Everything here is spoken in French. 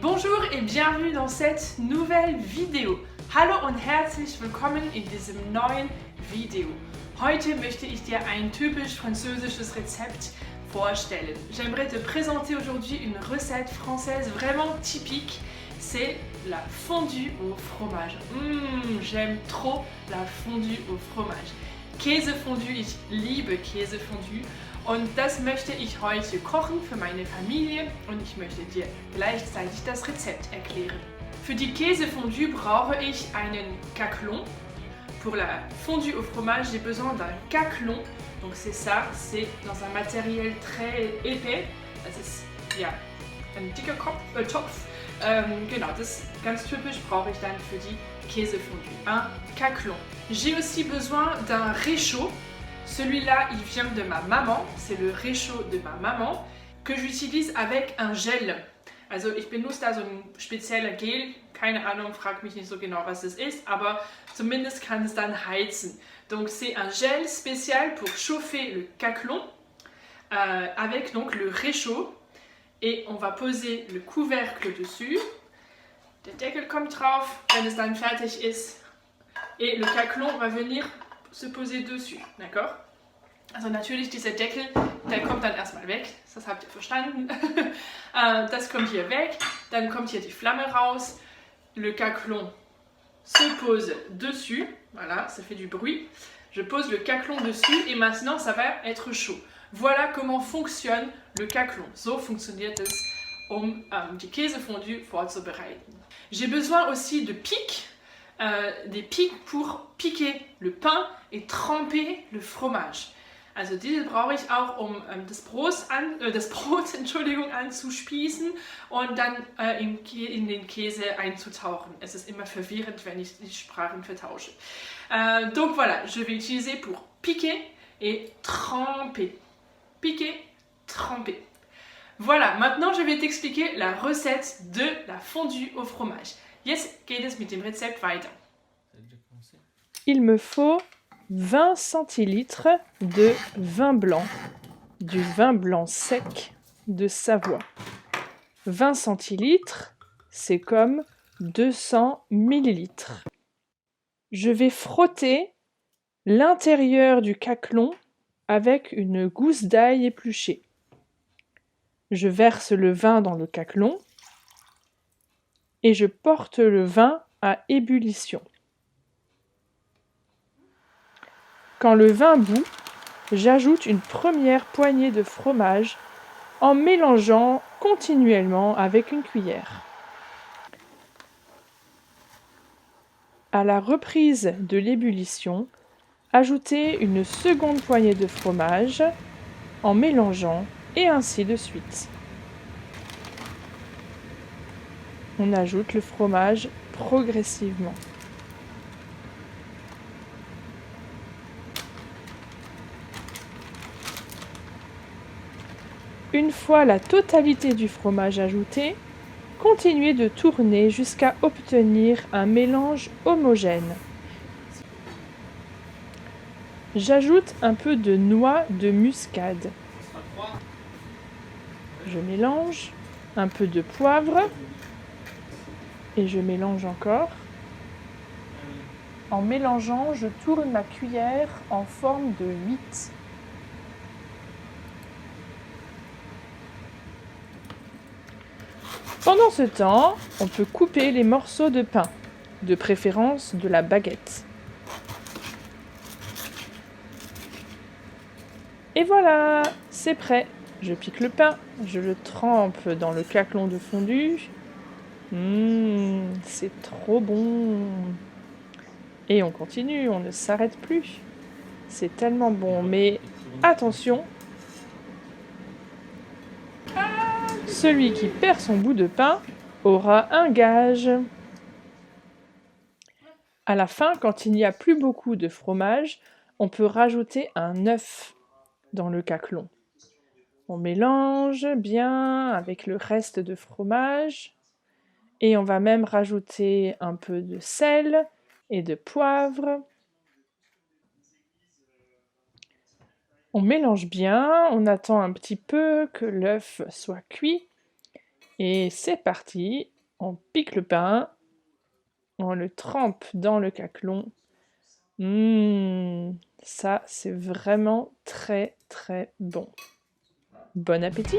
Bonjour et bienvenue dans cette nouvelle vidéo. Hallo und herzlich willkommen in diesem neuen Video. Heute möchte ich dir ein typisch französisches Rezept vorstellen. J'aimerais te présenter aujourd'hui une recette française vraiment typique. C'est la fondue au fromage. J'aime trop la fondue au fromage. Käsefondue, ich liebe Käsefondue. Und das möchte ich heute kochen für meine Familie und ich möchte dir gleichzeitig das Rezept erklären. Für die Käsefondue brauche ich einen caclon. Pour la fondue au fromage, j'ai besoin d'un caclon. Donc c'est ça, c'est dans un matériel très épais. Das ist ja ein dicker Topf. Genau, das ist ganz typisch, brauche ich dann für die Käsefondue. Un caclon. J'ai aussi besoin d'un réchaud. Celui-là, il vient de ma maman, c'est le réchaud de ma maman, que j'utilise avec un Gel. Also ich benutze da so ein spezieller Gel, keine Ahnung, frag mich nicht so genau, was es ist, aber zumindest kann es dann heizen. Donc c'est un gel spécial pour chauffer le caclon, avec donc le réchaud, et on va poser le couvercle dessus. Der Deckel kommt drauf, wenn es dann fertig ist, et le caclon va venir se poser dessus, d'accord? Also natürlich dieser Deckel, der kommt dann erstmal weg, das habt ihr verstanden. Das kommt hier weg, dann kommt hier die Flamme raus, le caclon se pose dessus, voilà, ça fait du bruit. Je pose le caclon dessus et maintenant ça va être chaud. Voilà comment fonctionne le caclon. So funktioniert es, die Käsefondue vorzubereiten. J'ai besoin aussi de pics. Des pics pour piquer le pain et tremper le fromage. Also diese brauche ich auch, um das Brot anzuspießen und dann in den Käse einzutauchen. Es ist immer verwirrend, wenn ich die Sprachen vertausche. Donc voilà, je vais utiliser pour piquer et tremper. Piquer, tremper. Voilà, maintenant je vais t'expliquer la recette de la fondue au fromage. Jetzt geht es mit dem Rezept weiter. Il me faut 20 centilitres de vin blanc, du vin blanc sec de Savoie. 20 centilitres, c'est comme 200 millilitres. Je vais frotter l'intérieur du caclon avec une gousse d'ail épluchée. Je verse le vin dans le caclon et je porte le vin à ébullition. Quand le vin bout, j'ajoute une première poignée de fromage en mélangeant continuellement avec une cuillère. À la reprise de l'ébullition, ajoutez une seconde poignée de fromage en mélangeant et ainsi de suite. On ajoute le fromage progressivement. Une fois la totalité du fromage ajouté, continuez de tourner jusqu'à obtenir un mélange homogène. J'ajoute un peu de noix de muscade. Je mélange, un peu de poivre et je mélange encore. En mélangeant, je tourne ma cuillère en forme de 8. Pendant ce temps, on peut couper les morceaux de pain, de préférence de la baguette. Et voilà, c'est prêt. Je pique le pain, je le trempe dans le caclon de fondue. C'est trop bon. Et on continue, on ne s'arrête plus. C'est tellement bon, mais attention, celui qui perd son bout de pain aura un gage. À la fin, quand il n'y a plus beaucoup de fromage, on peut rajouter un œuf dans le caclon. On mélange bien avec le reste de fromage et on va même rajouter un peu de sel et de poivre. On mélange bien, on attend un petit peu que l'œuf soit cuit Et c'est parti, on pique le pain, on le trempe dans le caclon. Ça c'est vraiment très très bon. Bon appétit!